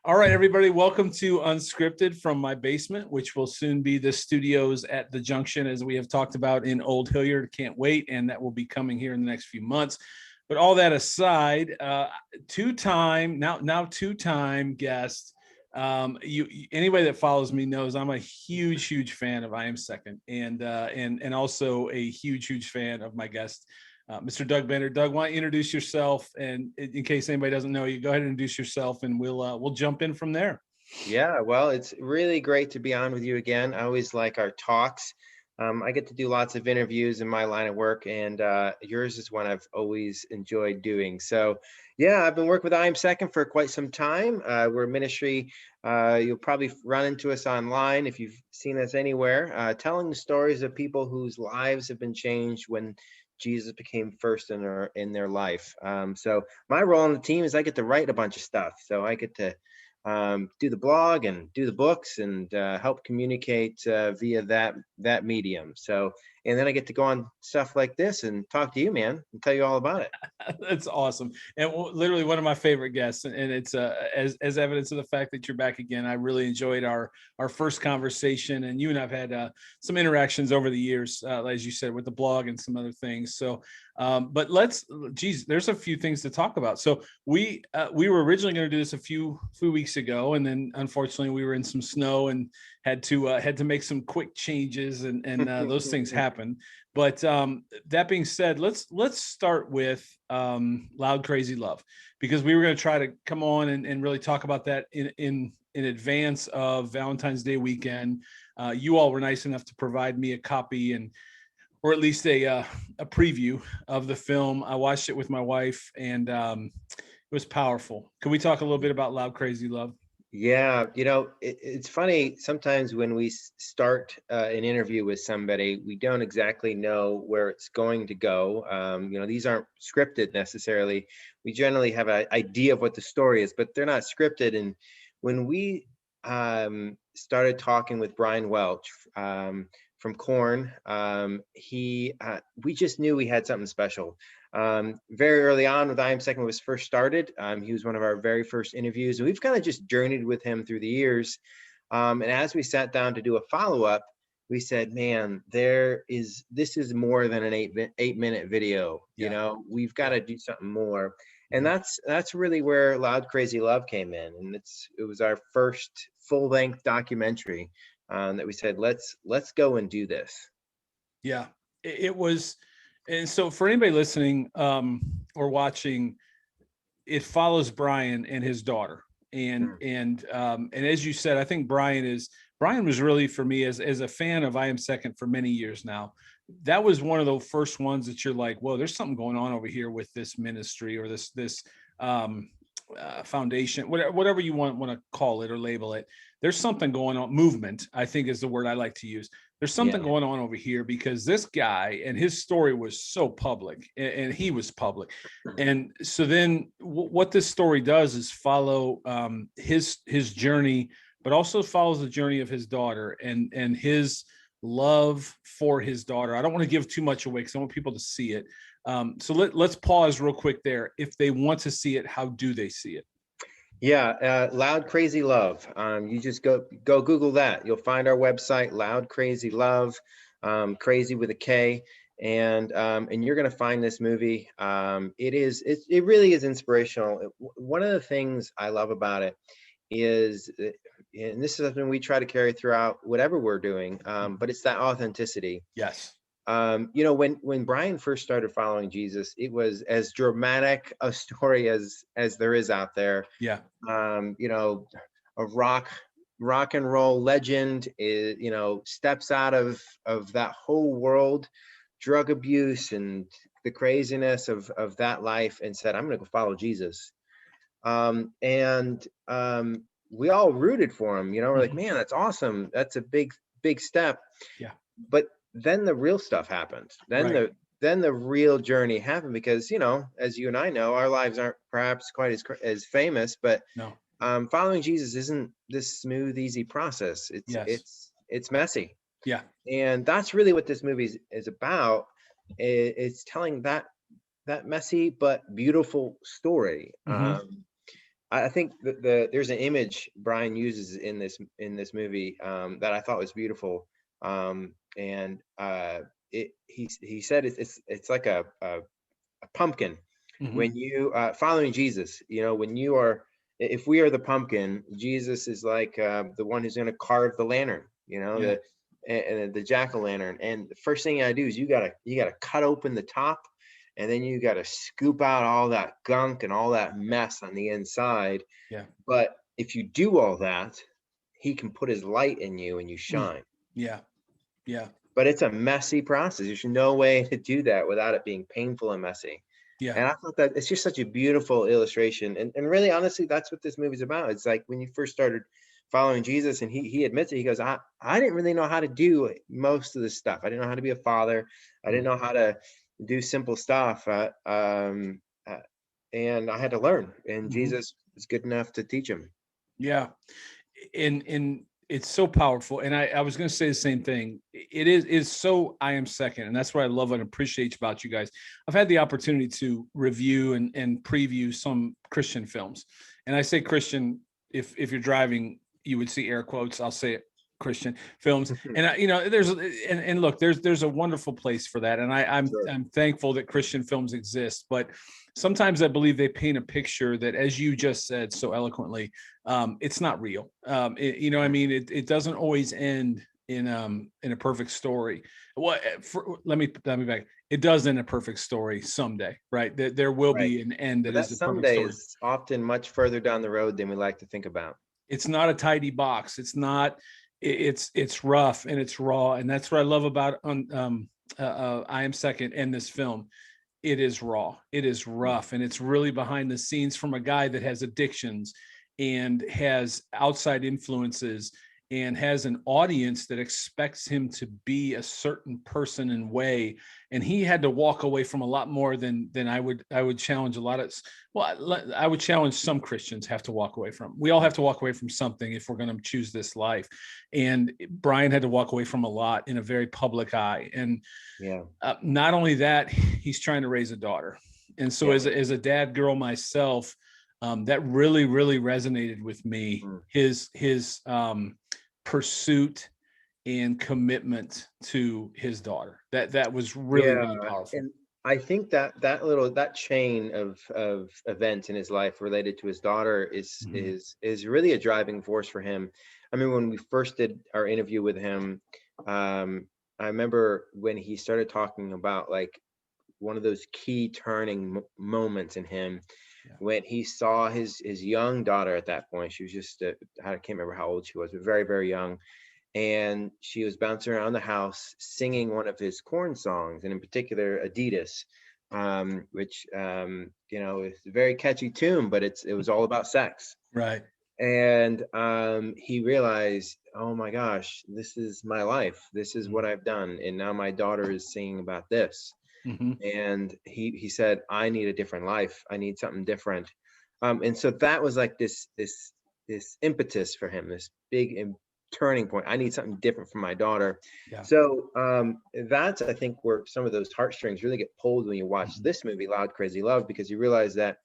All right, everybody, welcome to Unscripted from my basement, which will soon be the studios at the Junction, as we have talked about in Old Hilliard. Can't wait, and that will be coming here in the next few months. But all that aside, two-time guest. Anybody that follows me knows I'm a huge fan of I Am Second, and also a huge fan of my guest, Mr. Doug Bender. Doug, why don't you introduce yourself? And in case anybody doesn't know you, go ahead and introduce yourself, and we'll jump in from there. Yeah, well, it's really great to be on with you again. I always like our talks. I get to do lots of interviews in my line of work, and yours is one I've always enjoyed doing. So, yeah, I've been working with I Am Second for quite some time. We're a ministry. You'll probably run into us online if you've seen us anywhere, telling the stories of people whose lives have been changed when Jesus became first in their life. So my role on the team is I get to write a bunch of stuff. So I get to do the blog and do the books and help communicate via that medium. So, and then I get to go on stuff like this and talk to you, man, and tell you all about it. That's awesome, and literally one of my favorite guests, and it's as evidence of the fact that you're back again. I really enjoyed our first conversation, and you and I've had some interactions over the years, as you said, with the blog and some other things. So, but there's a few things to talk about. So we were originally going to do this a few weeks ago, and then unfortunately we were in some snow and had to make some quick changes, and those things happen. But that being said, let's start with Loud Krazy Love, because we were going to try to come on and really talk about that in advance of Valentine's Day weekend. You all were nice enough to provide me a copy, or at least a preview of the film. I watched it with my wife, and it was powerful. Can we talk a little bit about Loud Krazy Love? Yeah, it's funny sometimes when we start an interview with somebody, we don't exactly know where it's going to go. These aren't scripted necessarily. We generally have an idea of what the story is, but they're not scripted. And when we started talking with Brian Welch from Korn, we just knew we had something special. Very early on with I Am Second was first started. He was one of our very first interviews, and we've kind of just journeyed with him through the years. And as we sat down to do a follow-up, we said, man, this is more than an eight minute video. Yeah. We've got to do something more. And that's really where Loud Krazy Love came in. And it was our first full-length documentary that we said, let's go and do this. Yeah, it was. And so for anybody listening or watching, it follows Brian and his daughter. And as you said, I think Brian was really, for me, as a fan of I Am Second for many years now, that was one of the first ones that you're like, well, there's something going on over here with this ministry or this foundation, whatever you want to call it or label it. There's something going on. Movement, I think, is the word I like to use. There's something going on over here, because this guy and his story was so public, and he was public. And so then what this story does is follow his journey, but also follows the journey of his daughter and his love for his daughter. I don't want to give too much away because I want people to see it. So let's pause real quick there. If they want to see it, how do they see it? Yeah, Loud Krazy Love. You just go Google that. You'll find our website, Loud Krazy Love, Krazy with a K, and you're gonna find this movie. It really is inspirational. One of the things I love about it is, and this is something we try to carry throughout whatever we're doing, but it's that authenticity. Yes. When Brian first started following Jesus, it was as dramatic a story as there is out there. Yeah. A rock and roll legend is, steps out of that whole world, drug abuse and the craziness of that life, and said, I'm going to go follow Jesus. We all rooted for him. We're like, man, that's awesome. That's a big step. Yeah. But then the real stuff happened. Then the real journey happened, because, as you and I know, our lives aren't perhaps quite as famous, but no. Following Jesus isn't this smooth, easy process. It's messy. Yeah. And that's really what this movie is about. It's telling that messy but beautiful story. I think there's an image Brian uses in this movie that I thought was beautiful. And he said it's like a pumpkin. Mhm. When you following Jesus, you know, when you are, if we are the pumpkin, Jesus is like the one who's going to carve the lantern, you know, Yeah. and the jack-o'-lantern. And the first thing you gotta do is you gotta cut open the top, and then you gotta scoop out all that gunk and all that mess on the inside. Yeah. But if you do all that, he can put his light in you and you Mm. shine. Yeah. Yeah. But it's a messy process. There's no way to do that without it being painful and messy. Yeah. And I thought that it's just such a beautiful illustration. And really, honestly, that's what this movie's about. It's like when you first started following Jesus, and he admits it, he goes, I didn't really know how to do most of this stuff. I didn't know how to be a father. I didn't Mm. know how to do simple stuff. And I had to learn. And Mhm. Jesus was good enough to teach him. Yeah. And it's so powerful. And I was going to say the same thing. It is so I am second. And that's what I love and appreciate about you guys. I've had the opportunity to review and preview some Christian films. And I say Christian, if you're driving, you would see air quotes. I'll say it, Christian films. And there's and look, there's a wonderful place for that. And Sure. I'm thankful that Christian films exist. But sometimes I believe they paint a picture that, as you just said so eloquently, it's not real. I mean, it doesn't always end in a perfect story. Let me back. It does end a perfect story someday, right? There will Right. be an end But that that is a perfect someday story. is often much further down the road than we like to think about. It's not a tidy box. It's not. It's rough and it's raw, and that's what I love about I Am Second and this film. It is raw, it is rough, and it's really behind the scenes from a guy that has addictions and has outside influences and has an audience that expects him to be a certain person and way. And he had to walk away from a lot more than I would challenge a lot of, I would challenge some Christians have to walk away from. We all have to walk away from something if we're going to choose this life. And Brian had to walk away from a lot in a very public eye. And Yeah. not only that, he's trying to raise a daughter. And so Yeah. as a dad girl myself, that really, really resonated with me. Mm. His pursuit and commitment to his daughter. That was really, Yeah, really powerful. and I think that chain of events in his life related to his daughter Mhm. is really a driving force for him. I mean, when we first did our interview with him, I remember when he started talking about like one of those key turning moments in him Yeah. when he saw his young daughter at that point. She was just I can't remember how old she was, but very, very young, and she was bouncing around the house singing one of his Korn songs, and in particular Adidas, which is a very catchy tune, but it was all about sex. Right. And he realized, oh my gosh, this is my life, this is what I've done, and now my daughter is singing about this. Mm-hmm. And he said, I need a different life, I need something different. And so that was like this impetus for him, this big turning point. I need something different from my daughter. Yeah. So that's, I think, where some of those heartstrings really get pulled when you watch Mhm. this movie, Loud Crazy Love, because you realize that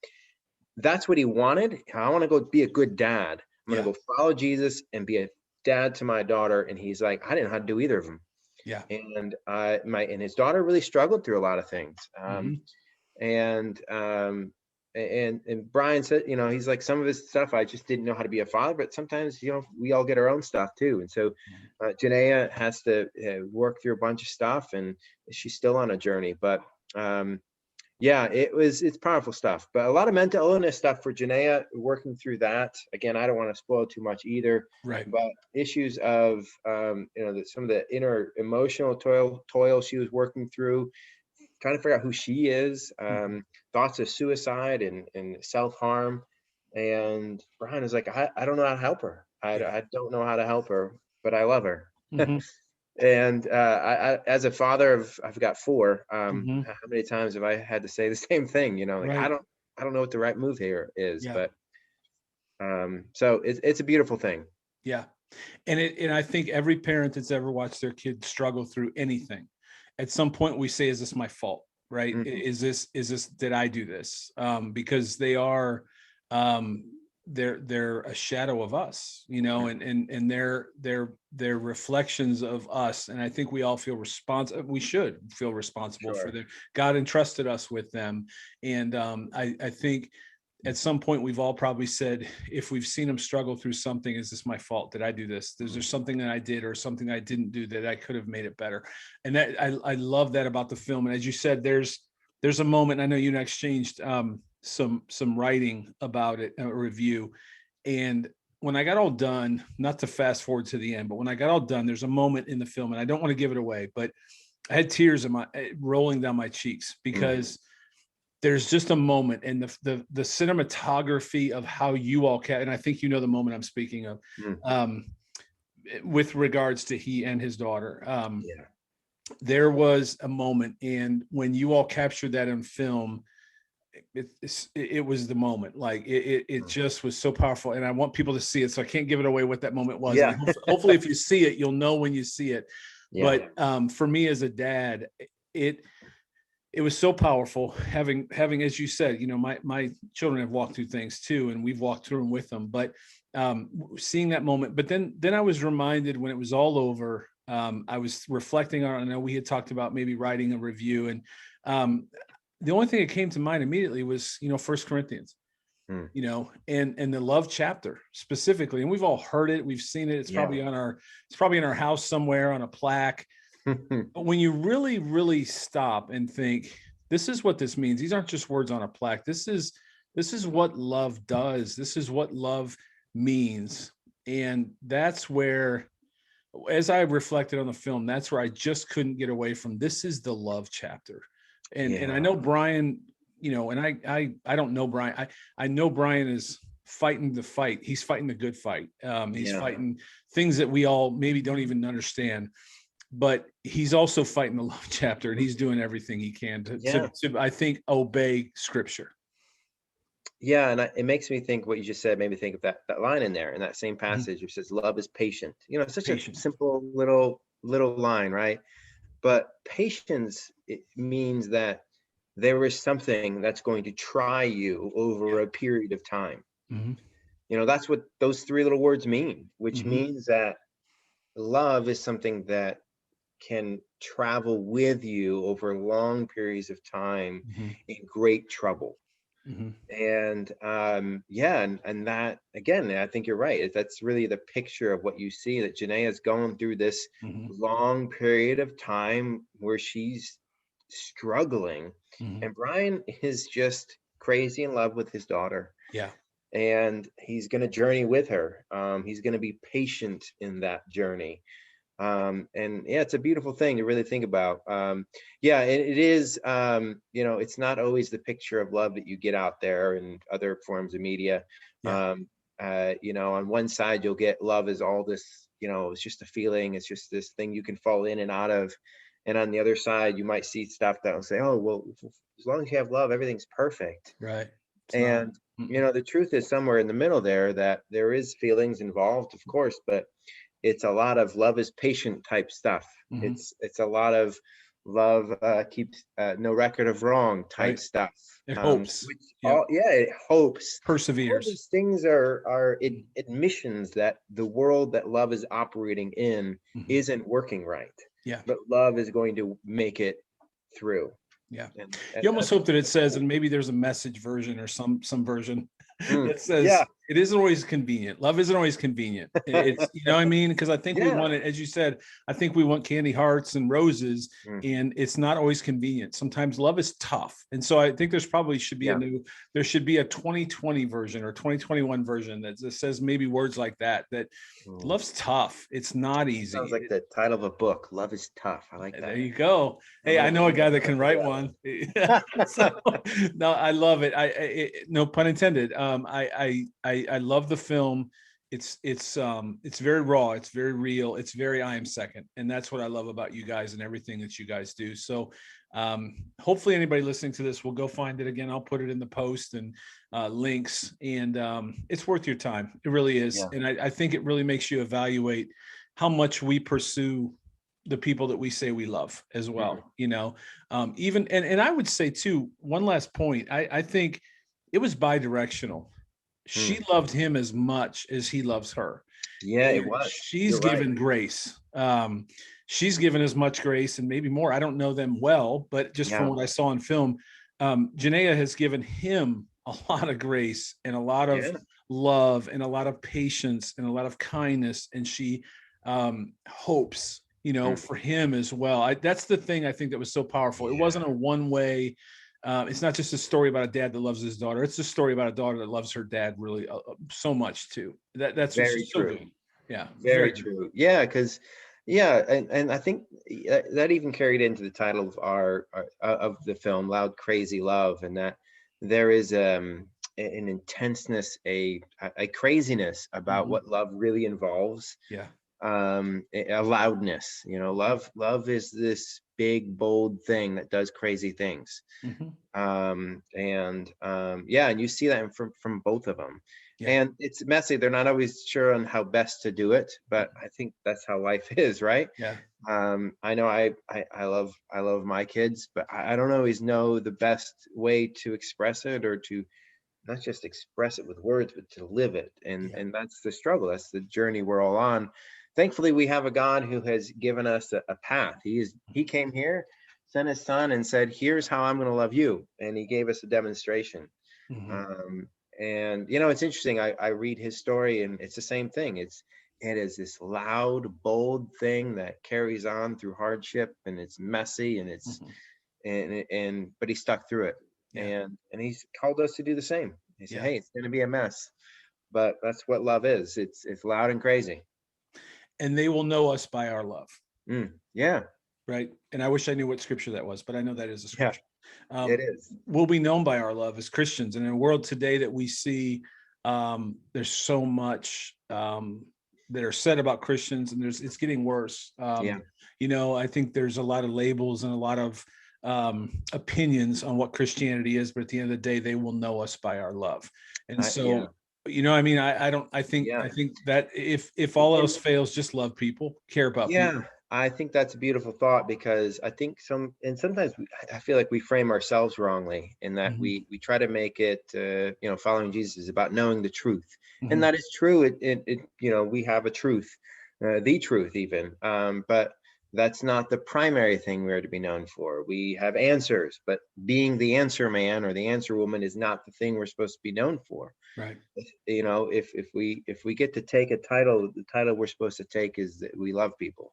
that's what he wanted. I want to go be a good dad. I'm going Yeah. to go follow Jesus and be a dad to my daughter. And he's like, I didn't know how to do either of them. Yeah. And his daughter really struggled through a lot of things. Mm-hmm. And Brian said, he's like, some of his stuff I just didn't know how to be a father, but sometimes we all get our own stuff too. And so Janaea has to work through a bunch of stuff, and she's still on a journey. But yeah, it's powerful stuff. But a lot of mental illness stuff for Janaea, working through that. Again, I don't want to spoil too much either. Right. But issues of some of the inner emotional toil she was working through, trying to figure out who she is, Mhm. thoughts of suicide and self-harm. And Brian is like, I don't know how to help her. Yeah. I don't know how to help her, but I love her. Mm-hmm. And as a father I've got four, Mm-hmm. how many times have I had to say the same thing? Like Right. I don't know what the right move here is, Yeah. but so it's a beautiful thing. Yeah. And I think every parent that's ever watched their kid struggle through anything, at some point we say, is this my fault? Right? Mhm. Is this, did I do this? Because they are, um, they're a shadow of us, you know, and they're reflections of us. And I think we all feel responsible. We should feel responsible for Sure. them. God entrusted us with them. And I think at some point we've all probably said, if we've seen them struggle through something, is this my fault? Did I do this? Is there something that I did or something I didn't do that I could have made it better? And that I love that about the film. And as you said, there's a moment, I know you and I exchanged some writing about it, a review. And when I got all done, not to fast forward to the end, but when I got all done, there's a moment in the film, and I don't want to give it away, but I had tears in rolling down my cheeks, because there's just a moment, and the cinematography of how you all and I think you know the moment I'm speaking of, with regards to he and his daughter. There was a moment, and when you all captured that in film, it was the moment. Like it just was so powerful, and I want people to see it, so I can't give it away what that moment was. Yeah. Hopefully if you see it, you'll know when you see it. Yeah. But for me as a dad, it was so powerful having, as you said, you know, my children have walked through things too, and we've walked through them with them. But seeing that moment, but then I was reminded when it was all over, I was reflecting on, I know we had talked about maybe writing a review, and the only thing that came to mind immediately was, you know, 1 Corinthians, you know, and the love chapter specifically. And we've all heard it. We've seen it. It's probably in our house somewhere on a plaque. But when you really, really stop and think, this is what this means. These aren't just words on a plaque. This is what love does. This is what love means. And that's where, as I reflected on the film, that's where I just couldn't get away from, this is the love chapter. And I know Brian, you know, and I don't know Brian. I know Brian is fighting the fight. He's fighting the good fight. He's fighting things that we all maybe don't even understand, but he's also fighting the love chapter, and he's doing everything he can to I think, obey Scripture. Yeah, and it makes me think what you just said, made me think of that line in there in that same passage, which says, "Love is patient." You know, it's such a simple little line, right? But patience, it means that there is something that's going to try you over a period of time. You know, that's what those 3 little words mean, which means that love is something that can travel with you over long periods of time in great trouble. And and that, again, I think you're right. That's really the picture of what you see, that Janae is going through this long period of time where she's struggling, and Brian is just crazy in love with his daughter. And he's going to journey with her. He's going to be patient in that journey. And it's a beautiful thing to really think about. It is, you know, it's not always the picture of love that you get out there in other forms of media. You know, on one side, you'll get love as all this, you know, it's just a feeling. It's just this thing you can fall in and out of. And on the other side, you might see stuff that will say, oh, well, as long as you have love, everything's perfect. Right. And, you know, the truth is somewhere in the middle there, that there is feelings involved, of course, but it's a lot of love is patient type stuff. It's a lot of love keeps no record of wrong type stuff. It hopes. It hopes. Perseveres. All these things are admissions that the world that love is operating in isn't working right. But love is going to make it through. And you almost hope that it says, and maybe there's a message version or some version that says, it isn't always convenient. Love isn't always convenient. It's, you know what I mean? Because I think we want it, as you said, I think we want candy hearts and roses, and it's not always convenient. Sometimes love is tough. And so I think there's probably should be there should be a 2020 version or 2021 version that says maybe words like that love's tough. It's not easy. Sounds like the title of a book. Love is tough. I like that. There you go. Hey, I know a guy that can write one. So, no, I love it. No pun intended. I love the film. It's very raw. It's very real. It's very I Am Second. And that's what I love about you guys and everything that you guys do. So hopefully anybody listening to this will go find it. Again, I'll put it in the post and links, and it's worth your time. It really is. And I think it really makes you evaluate how much we pursue the people that we say we love as well. You know, even, and I would say too, one last point, I think it was bi-directional. she loved him as much as he loves her. Yeah, it And was. she's You're right. given grace. She's given as much grace and maybe more. I don't know them well, but just from Yeah. what I saw in film, Janaea has given him a lot of grace and a lot of Yeah. love and a lot of patience and a lot of kindness. And she hopes, for him as well. That's the thing I think that was so powerful. It wasn't a one way. It's not just a story about a dad that loves his daughter. It's a story about a daughter that loves her dad really so much too. That's what's Very just so true. good. Yeah, Very true. Yeah, because and I think that even carried into the title of our of the film, Loud Crazy Love, and that there is an intenseness, a craziness about what love really involves. Yeah. A loudness. Love is this big, bold thing that does crazy things. And you see that from both of them. Yeah. And it's messy. They're not always sure on how best to do it, but I think that's how life is, right? Yeah. I know I love my kids, but I don't always know the best way to express it, or to not just express it with words, but to live it. And that's the struggle. That's the journey we're all on. Thankfully, we have a God who has given us a path. He came here, sent his son, and said, here's how I'm going to love you. And he gave us a demonstration. Um, and it's interesting. I read his story, and it's the same thing. It is this loud, bold thing that carries on through hardship, and it's messy, and it's but he stuck through it. And he's called us to do the same. He said, hey, it's going to be a mess, but that's what love is. It's loud and crazy. And they will know us by our love. Yeah. Right. And I wish I knew what scripture that was, but I know that is a scripture. It is. We'll be known by our love as Christians. And in a world today that we see, there's so much that are said about Christians, and it's getting worse. I think there's a lot of labels and a lot of opinions on what Christianity is, but at the end of the day, they will know us by our love. And so, I think that if all else fails, just love people, care about people. I think that's a beautiful thought, because I think sometimes I feel like we frame ourselves wrongly, in that we try to make it, following Jesus is about knowing the truth. And that is true. We have a truth, the truth even, but that's not the primary thing we're to be known for. We have answers, but being the answer man or the answer woman is not the thing we're supposed to be known for. Right. If we get to take a title, the title we're supposed to take is that we love people.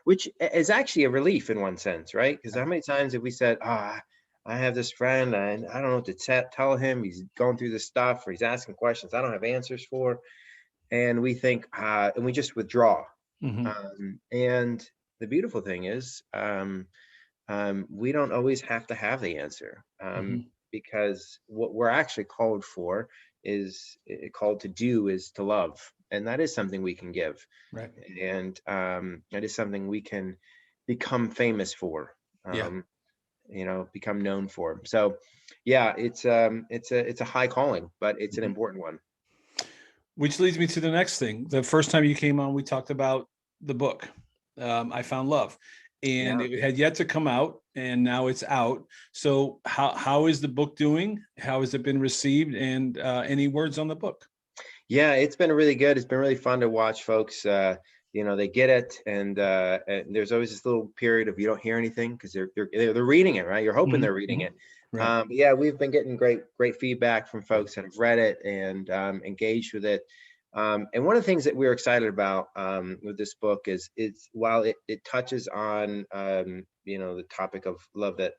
Which is actually a relief in one sense, right? Because how many times have we said, I have this friend and I don't know what to tell him. He's going through this stuff, or he's asking questions I don't have answers for. And we think, and we just withdraw. And the beautiful thing is, we don't always have to have the answer, because what we're actually called to do is to love. And that is something we can give. Right. And that is something we can become famous for, become known for. So it's a high calling, but it's an important one. Which leads me to the next thing. The first time you came on, we talked about the book, I Found Love, and it had yet to come out, and now it's out. So how is the book doing? How has it been received? And any words on the book? Yeah, it's been really good. It's been really fun to watch folks. They get it, and there's always this little period of you don't hear anything, because they're reading it, right? You're hoping they're reading it. Right. We've been getting great feedback from folks that have read it and engaged with it. And one of the things that we're excited about with this book is while it touches on the topic of love that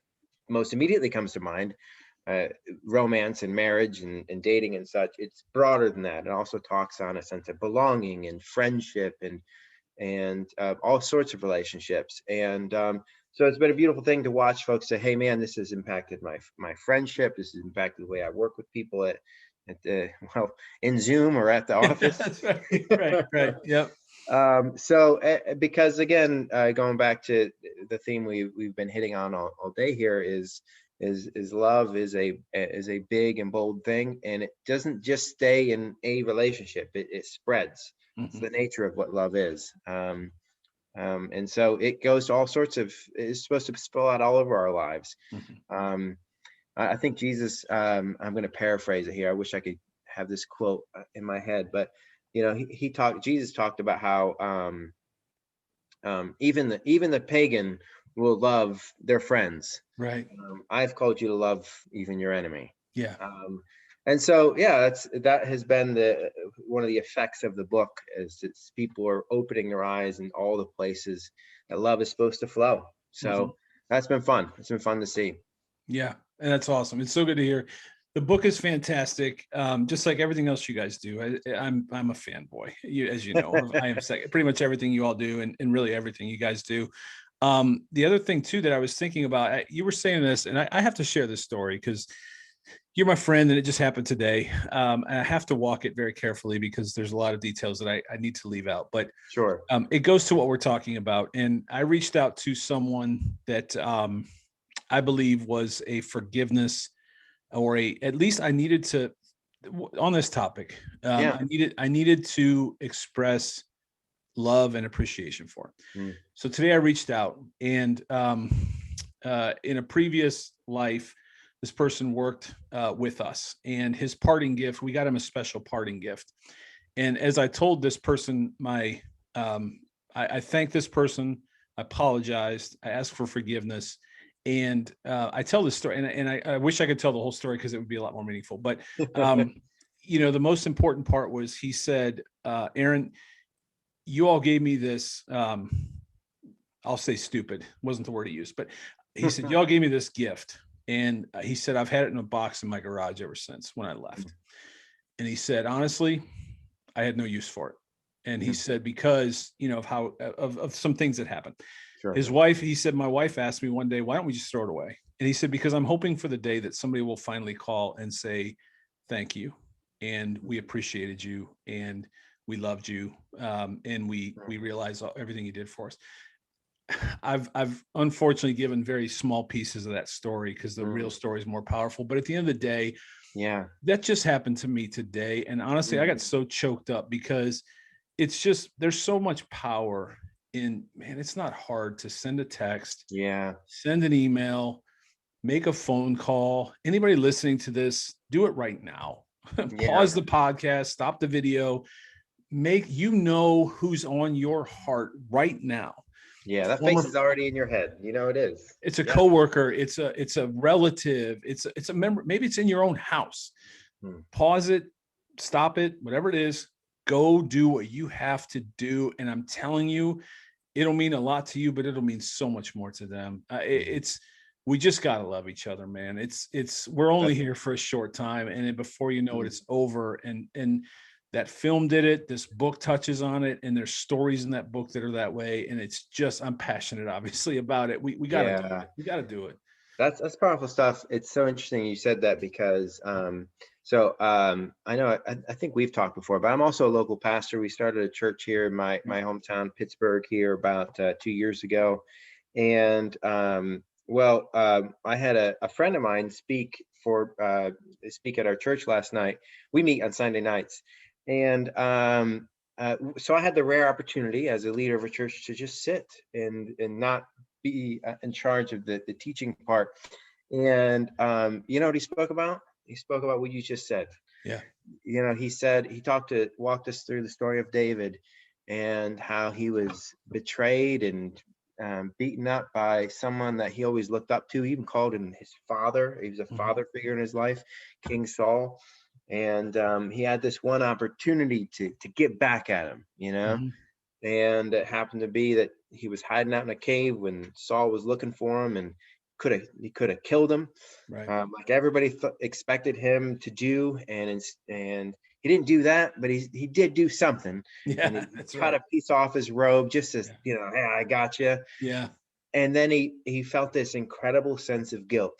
most immediately comes to mind, romance and marriage and dating and such, it's broader than that. It also talks on a sense of belonging and friendship and all sorts of relationships. And so it's been a beautiful thing to watch folks say, hey man, this has impacted my friendship. This has impacted the way I work with people in Zoom or at the office. That's right. Yep. Because again, going back to the theme we've been hitting on all day here is love is a big and bold thing, and it doesn't just stay in a relationship. It spreads. It's the nature of what love is. And so it goes to all sorts of. It's supposed to spill out all over our lives. I think Jesus, I'm going to paraphrase it here. I wish I could have this quote in my head, but Jesus talked about how even the pagan will love their friends. Right. I've called you to love even your enemy. Yeah. And so, yeah, that has been one of the effects of the book, is that people are opening their eyes in all the places that love is supposed to flow. So Mhm. that's been fun. It's been fun to see. Yeah, and that's awesome. It's so good to hear. The book is fantastic, just like everything else you guys do. I'm a fanboy, as you know. I am pretty much everything you all do, and really everything you guys do. The other thing too that I was thinking about, you were saying this, and I have to share this story because you're my friend, and it just happened today. And I have to walk it very carefully because there's a lot of details that I need to leave out. But Sure. it goes to what we're talking about, and I reached out to someone that I believe was a forgiveness, or at least I needed to, on this topic. Yeah. I needed to express love and appreciation for it. Mm. So today I reached out, and in a previous life, this person worked with us, and his parting gift, we got him a special parting gift. And as I told this person, I thanked this person, I apologized, I asked for forgiveness, and I tell this story, and I wish I could tell the whole story because it would be a lot more meaningful. But the most important part was, he said, Aaron, you all gave me this. I'll say stupid, wasn't the word he used, but he said, y'all gave me this gift. And he said, I've had it in a box in my garage ever since when I left. And he said, honestly, I had no use for it. And he said, because, of how, of some things that happened. Sure. His wife, he said, my wife asked me one day, why don't we just throw it away? And he said, because I'm hoping for the day that somebody will finally call and say, thank you. And we appreciated you, and we loved you. And we realized everything you did for us. I've unfortunately given very small pieces of that story because the real story is more powerful. But at the end of the day, yeah, that just happened to me today. And honestly, I got so choked up because it's just, there's so much power in, man, it's not hard to send a text, yeah, send an email, make a phone call. Anybody listening to this, do it right now. Pause the podcast, stop the video, who's on your heart right now. yeah. That face is already in your head. It is. It's a coworker. It's a relative. It's a member. Maybe it's in your own house. Pause it, stop it, whatever it is. Go do what you have to do. And I'm telling you, it'll mean a lot to you, but it'll mean so much more to them. We just got to love each other, man. We're only here for a short time. And then before you know it, it's over. And that film did it. This book touches on it. And there's stories in that book that are that way. And it's just, I'm passionate, obviously, about it. We got to do it. We got to do it. That's powerful stuff. It's so interesting you said that because I know I think we've talked before, but I'm also a local pastor. We started a church here in my hometown, Pittsburgh, here about 2 years ago. And I had a friend of mine speak at our church last night. We meet on Sunday nights. And so I had the rare opportunity as a leader of a church to just sit and not be in charge of the teaching part. And you know what he spoke about? He spoke about what you just said. Yeah. He walked us through the story of David and how he was betrayed and beaten up by someone that he always looked up to. He even called him his father. He was a father figure in his life, King Saul. And he had this one opportunity to get back at him, and it happened to be that he was hiding out in a cave when Saul was looking for him, and he could have killed him, right. Like everybody expected him to do, and he didn't do that, but he did do something. Yeah, and that's cut a piece off his robe just as hey, I got you. Yeah. And then he felt this incredible sense of guilt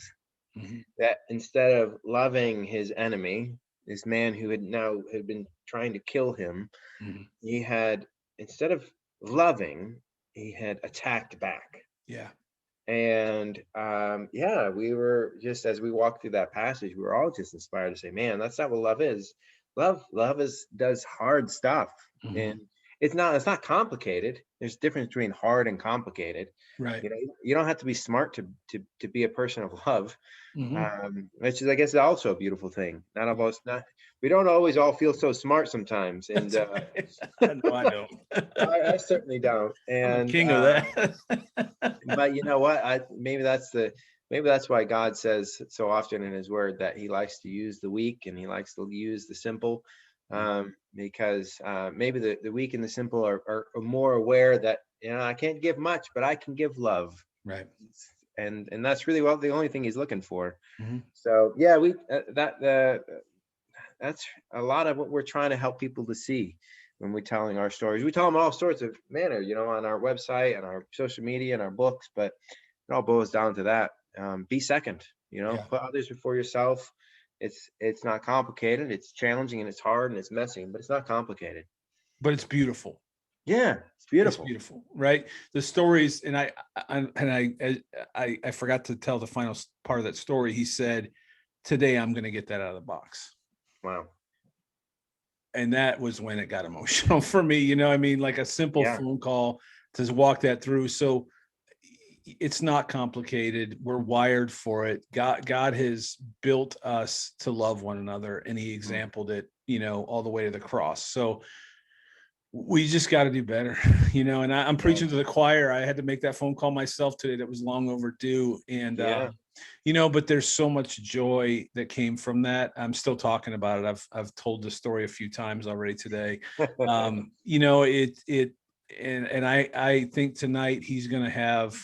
that instead of loving his enemy, this man who had been trying to kill him, he had, instead of loving, he had attacked back. Yeah. And we were just, as we walked through that passage, we were all just inspired to say, man, that's not what love is. Love does hard stuff. And it's not complicated. There's a difference between hard and complicated. Right. You don't have to be smart to be a person of love. Hmm. Which is, I guess, is also a beautiful thing. Not of us, not we don't always all feel so smart sometimes, and That's right. I know I don't. I certainly don't. I'm the And king of that. but you know what? Maybe that's why God says so often in His Word that He likes to use the weak and He likes to use the simple, because maybe the weak and the simple are more aware that I can't give much, but I can give love, Right. and that's really well the only thing He's looking for. Hmm. So yeah, we that's a lot of what we're trying to help people to see when we're telling our stories. We tell them all sorts of manner, on our website and our social media and our books, but it all boils down to that. Be second, Yeah. put others before yourself. It's not complicated. It's challenging and it's hard and it's messy, but it's not complicated. But it's beautiful. Yeah, it's It's beautiful. beautiful, right? The stories, and I forgot to tell the final part of that story. He said, "Today I'm going to get that out of the box." Wow. And that was when it got emotional for me. I mean, like a simple Yeah. phone call to walk that through. So it's not complicated. We're wired for it. God has built us to love one another, and He exampled it, all the way to the cross. So we just got to do better, and I'm preaching to the choir. I had to make that phone call myself today. That was long overdue. And, Yeah. but there's so much joy that came from that. I'm still talking about it. I've told the story a few times already today. And I think tonight He's going to have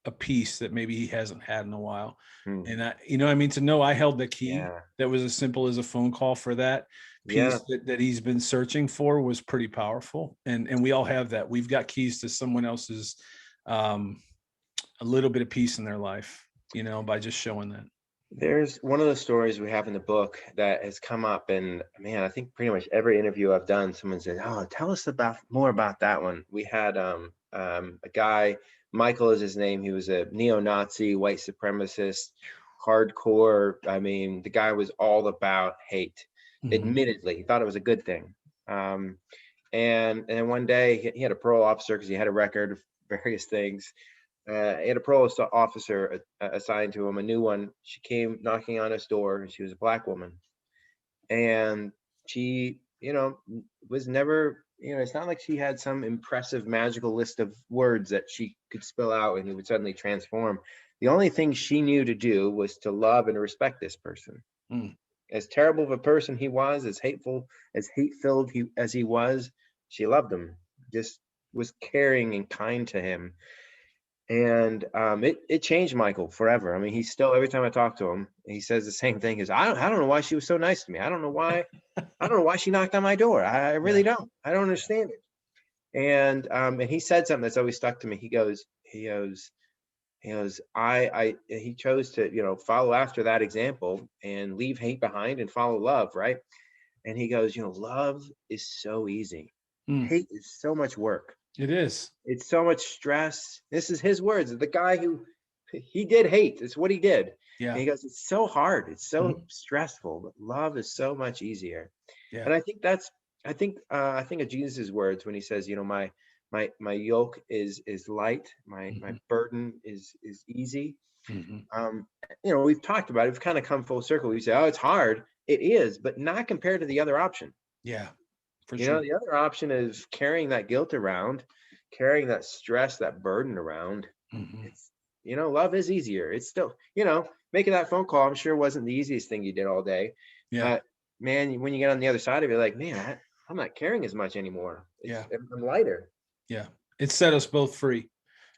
a peace that maybe He hasn't had in a while. Hmm. And I mean, to know I held the key Yeah. that was as simple as a phone call for that Yeah. piece that He's been searching for was pretty powerful. And we all have that. We've got keys to someone else's, a little bit of peace in their life, by just showing that. There's one of the stories we have in the book that has come up, and man, I think pretty much every interview I've done, someone said, "Oh, tell us about more about that one." We had a guy, Michael is his name. He was a neo-Nazi, white supremacist, hardcore. I mean, the guy was all about hate. Mhm. Admittedly, he thought it was a good thing. Um, and one day he had a parole officer because he had a record of various things. He had a parole officer assigned to him, a new one. She came knocking on his door, and she was a black woman. And she, was never, it's not like she had some impressive magical list of words that she could spill out and he would suddenly transform. The only thing she knew to do was to love and respect this person. Mm. As terrible of a person he was, as hateful, as hate-filled as he was, she loved him, just was caring and kind to him. And it changed Michael forever. I mean, he's still, every time I talk to him, he says the same thing: is I don't know why she was so nice to me. I don't know why she knocked on my door. I really Yeah. don't. I don't understand it. And he said something that's always stuck to me. He chose to, follow after that example and leave hate behind and follow love, right? And he goes, love is so easy. Mm. Hate is so much work. It is. It's so much stress. This is his words. The guy who he did hate. It's what he did. Yeah. And he goes, it's so hard. It's so Mhm. stressful. But love is so much easier. Yeah. And I think of Jesus's words when he says, my yoke is light. My Mhm. burden is easy. Mhm. We've talked about it. We've kind of come full circle. We say, oh, it's hard. It is, but not compared to the other option. Yeah, for sure. The other option is carrying that guilt around, carrying that stress, that burden around. Mhm. It's, love is easier. It's still, making that phone call, I'm sure wasn't the easiest thing you did all day. Yeah. But man, when you get on the other side of it, like, man, I'm not carrying as much anymore. Yeah. I'm lighter. Yeah. It set us both free.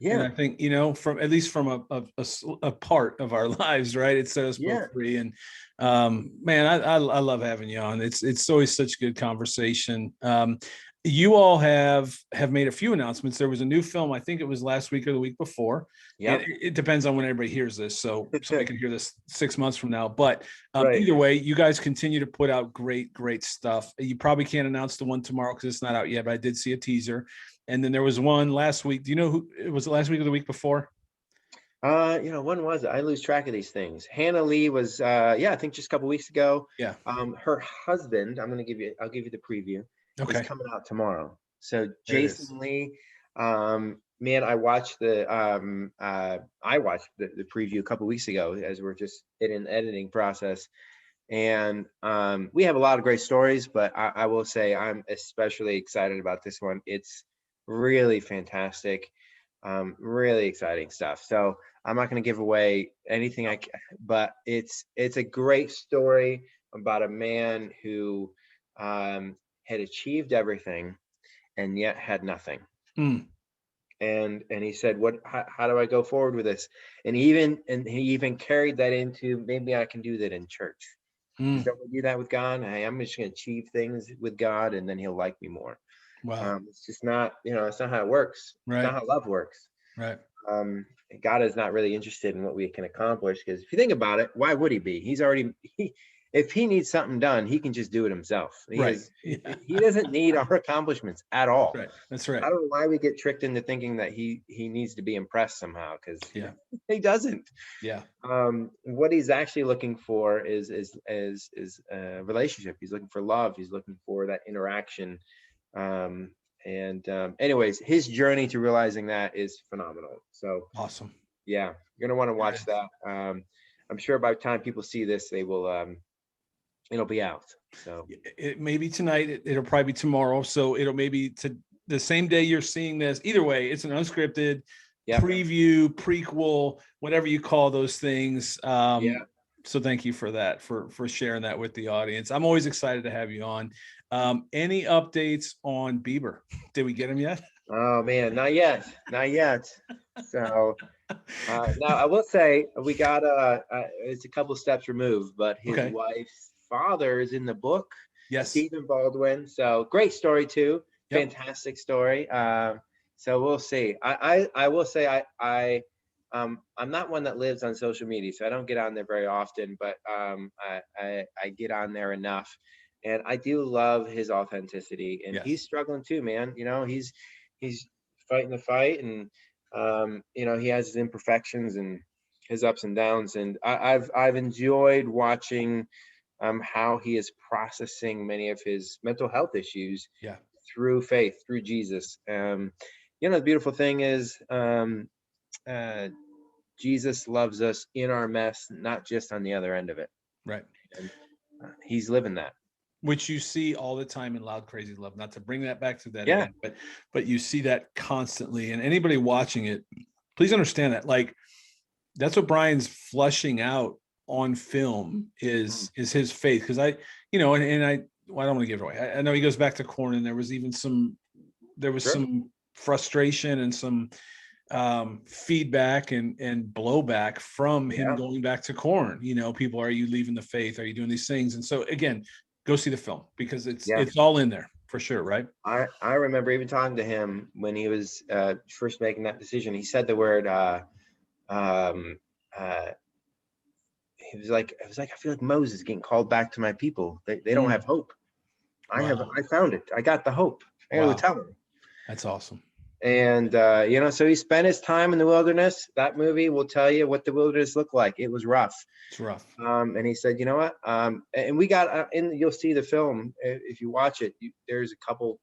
And I Yeah. think, from at least from a part of our lives, right? It set us both Yeah. free. And man, I love having you on. It's always such good conversation. You all have made a few announcements. There was a new film, I think it was last week or the week before. Yep. It depends on when everybody hears this. So somebody can hear this 6 months from now. But Right. either way, you guys continue to put out great stuff. You probably can't announce the one tomorrow because it's not out yet, but I did see a teaser. And then there was one last week. Do you know who it was? Last week or the week before? When was it? I lose track of these things. Hannah Lee was, I think just a couple weeks ago. Yeah. Her husband, I'll give you the preview, is Okay. coming out tomorrow. So There it is. Jason Lee, man, I watched the preview a couple weeks ago as we're just in an editing process. And we have a lot of great stories, but I will say I'm especially excited about this one. It's really fantastic, really exciting stuff. So I'm not going to give away anything but it's a great story about a man who had achieved everything and yet had nothing. Mm, And he said, how do I go forward with this? And he even carried that into, maybe I can do that in church. mm. Don't we do that with God? Hey, I'm just going to achieve things with God, and then He'll like me more. Wow. It's just not, it's not how it works. It's not Right. how love works. Right. God is not really interested in what we can accomplish, because if you think about it, why would He be? If He needs something done, He can just do it Himself. Right. Yeah. He doesn't need our accomplishments at That's all. right. That's I right. don't know why we get tricked into thinking that he needs to be impressed somehow, because Yeah. he doesn't. Yeah. What he's actually looking for is a relationship. He's looking for love. He's looking for that interaction. Anyways, his journey to realizing that is phenomenal. So Awesome. yeah, you're gonna want to There it watch is. that. I'm sure by the time people see this, they will. It'll be out. So It may be tonight. It'll probably be tomorrow. So it'll maybe to the same day you're seeing this. Either way, it's an unscripted yeah, preview, prequel, whatever you call those things. yeah. So thank you for that, for sharing that with the audience. I'm always excited to have you on. Any updates on Bieber? Did we get him yet? Oh man, not yet, not yet. So now I will say we got it's a couple steps removed, but his Okay. wife's father is in the book, Yes. Stephen Baldwin. So great story too, Yep. fantastic story. So we'll see. I will say I'm not one that lives on social media, so I don't get on there very often, but I get on there enough, and I do love his authenticity, and he's Yes. struggling too, man. He's fighting the fight, and he has his imperfections and his ups and downs, and I've enjoyed watching how he is processing many of his mental health issues Yeah. through faith, through Jesus. The beautiful thing is uh, Jesus loves us in our mess, not just on the other end of it, Right. and he's living that. Which you see all the time in Loud Crazy Love. Not to bring that back to that Yeah, again, but you see that constantly. And anybody watching it, please understand that. Like that's what Brian's flushing out on film is his faith. Because well, I don't want to give it away. I know he goes back to Korn, and there was sure. some frustration and some feedback and blowback from him Yeah, going back to Korn. People, are you leaving the faith? Are you doing these things? And so again, go see the film because yeah. it's all in there for sure, right? I remember even talking to him when he was first making that decision. He said the word um, uh, it was like I feel like Moses getting called back to my people. They don't Mm, have hope. wow. I found it. I got the hope. I gotta go Wow. tell him. That's awesome. And so he spent his time in the wilderness. That movie will tell you what the wilderness looked like. It was rough. It's rough. And he said, you know what? And we got you'll see the film if you watch it. There's a couple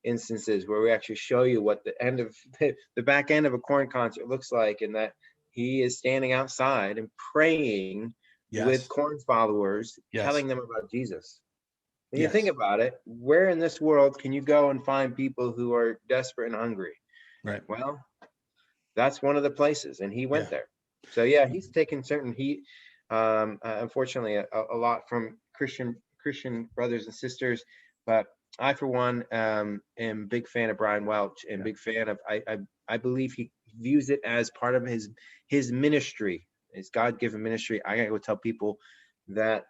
instances where we actually show you what the end of the back end of a Korn concert looks like, and that he is standing outside and praying with Yes. Korn followers, Yes. telling them about Jesus. When you think Yes. about it, where in this world can you go and find people who are desperate and hungry? Right. Well, that's one of the places, and he went Yeah. there. So yeah, he's taken certain heat, unfortunately, a lot from Christian brothers and sisters. But I, for one, am a big fan of Brian Welch, and Yeah. big fan of I believe he views it as part of his ministry, his God-given ministry. I gotta go tell people that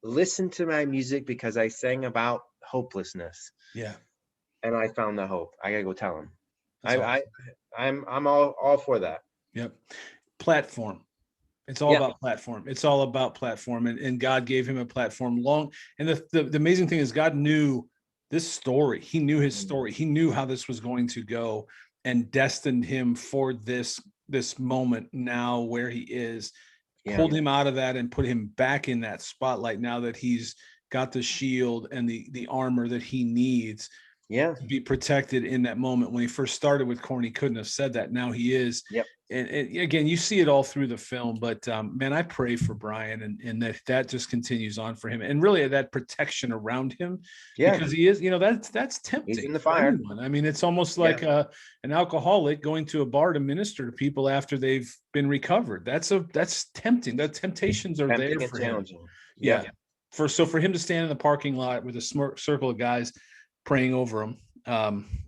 listen to my music because I sang about hopelessness, Yeah. and I found the hope. I gotta go tell him. That's I, I awesome. I'm all for that. Yep. Platform. It's all Yeah. about platform. It's all about platform. And God gave him a platform long. And the amazing thing is God knew this story. He knew his story. He knew how this was going to go and destined him for this moment now where he is, Yeah. pulled him out of that and put him back in that spotlight now that he's got the shield and the armor that he needs Yeah. to be protected in that moment. When he first started with Korn, he couldn't have said that. Now he is. Yep. And again, you see it all through the film, but man, I pray for Brian and that just continues on for him, and really that protection around him, Yeah. because he is, that's He's tempting in the for fire. anyone. I mean, it's almost Yeah. like an alcoholic going to a bar to minister to people after they've been recovered. That's tempting. The temptations are Tempting there and for him. challenging. Yeah. Yep. For him to stand in the parking lot with a circle of guys praying over him,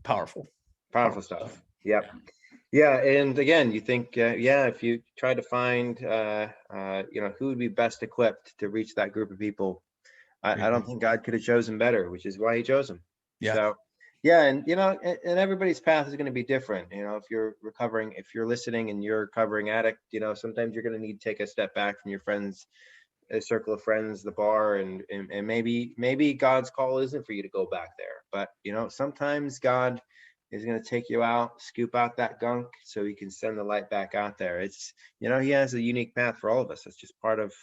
powerful. Powerful stuff. Yep. Yeah. And again, you think, if you try to find, who would be best equipped to reach that group of people, I don't think God could have chosen better, which is why he chose him. Yeah. So, yeah. And, and everybody's path is going to be different. If you're recovering, if you're listening and you're a recovering addict, sometimes you're going to need to take a step back from your friends, a circle of friends, the bar, and maybe God's call isn't for you to go back there. But, sometimes God is going to take you out, scoop out that gunk so he can send the light back out there. It's, he has a unique path for all of us. It's just part of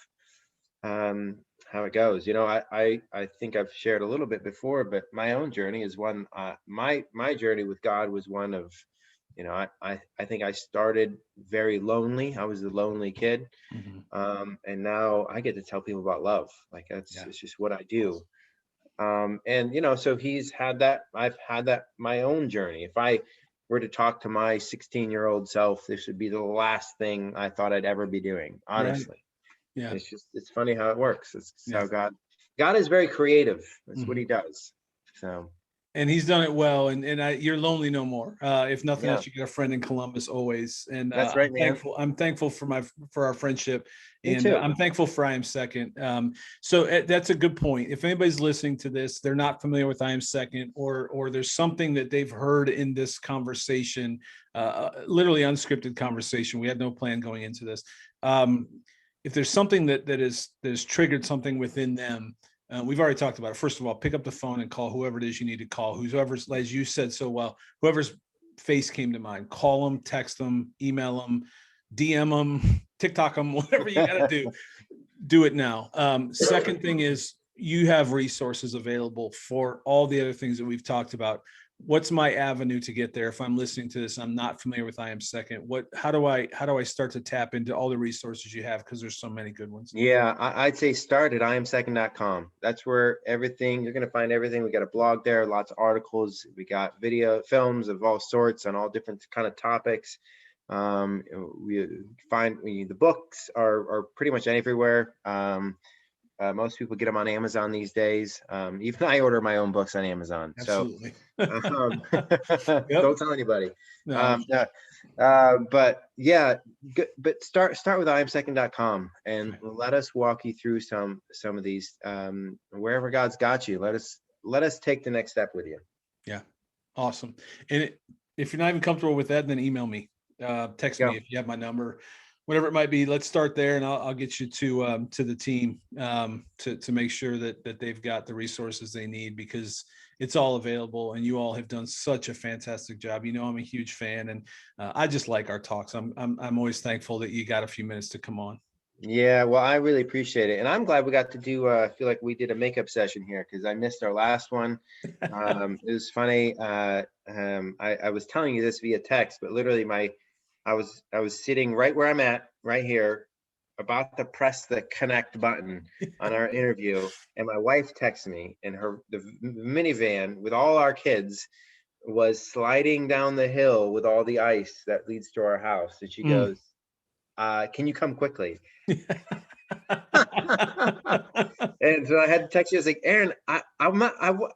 how it goes. I think I've shared a little bit before, but my own journey is one, my journey with God was one of, I think I started very lonely. I was a lonely kid. Mm-hmm. And now I get to tell people about love. Like it's just what I do. And so he's had that, I've had that, my own journey. If I were to talk to my 16-year-old self, this would be the last thing I thought I'd ever be doing, honestly. Right. Yeah. It's funny how it works. It's Yeah. how God is very creative. That's what he does. So. And he's done it well, and you're lonely no more. If nothing else, you got a friend in Columbus always, and that's right, man. I'm thankful for our friendship, Me and too. I'm thankful for I Am Second. So that's a good point. If anybody's listening to this, they're not familiar with I Am Second, or there's something that they've heard in this conversation, literally unscripted conversation. We had no plan going into this. If there's something that has triggered something within them. We've already talked about it. First of all, pick up the phone and call whoever it is you need to call. Whoever's, as you said so well, whoever's face came to mind. Call them, text them, email them, DM them, TikTok them, whatever you got to do. Do it now. Second thing is you have resources available for all the other things that we've talked about. What's my avenue to get there? If I'm listening to this, I'm not familiar with I Am Second. How do I start to tap into all the resources you have? Because there's so many good ones. Yeah, I'd say start at iamsecond.com. That's where everything, you're going to find everything. We got a blog there, lots of articles. We got video films of all sorts on all different kind of topics. We find the books are pretty much everywhere. Most people get them on Amazon these days. Even I order my own books on Amazon. Absolutely. So don't tell anybody. No. But yeah, but start with iamsecond.com and let us walk you through some of these, wherever God's got you. Let us take the next step with you. Yeah. Awesome. And if you're not even comfortable with that, then email me, text me if you have my number, whatever it might be. Let's start there, and I'll get you to the team to make sure that they've got the resources they need, because it's all available, and you all have done such a fantastic job. I'm a huge fan, and I just like our talks. I'm always thankful that you got a few minutes to come on. Yeah, well, I really appreciate it, and I'm glad we got to do. I feel like we did a makeup session here because I missed our last one. It was funny. I was telling you this via text, but literally I was sitting right where I'm at, right here, about to press the connect button on our interview, and my wife texts me, and the minivan with all our kids was sliding down the hill with all the ice that leads to our house, and she goes, "Can you come quickly?" And so I had to text you. I was like, "Aaron, I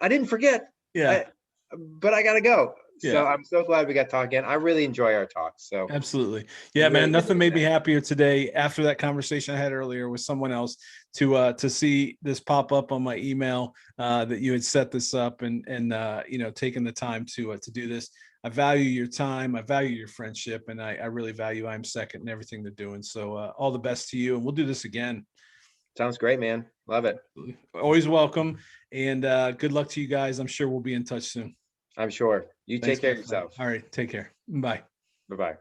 didn't forget. Yeah, but I gotta go." Yeah. So I'm so glad we got talking. I really enjoy our talks. So absolutely. Yeah, man, nothing made me happier today after that conversation I had earlier with someone else to see this pop up on my email, that you had set this up and taken the time to do this. I value your time. I value your friendship, and I really value I Am Second and everything they're doing. So all the best to you, and we'll do this again. Sounds great, man. Love it. Always welcome, and good luck to you guys. I'm sure we'll be in touch soon. I'm sure. You take care of yourself. All right. Take care. Bye. Bye-bye.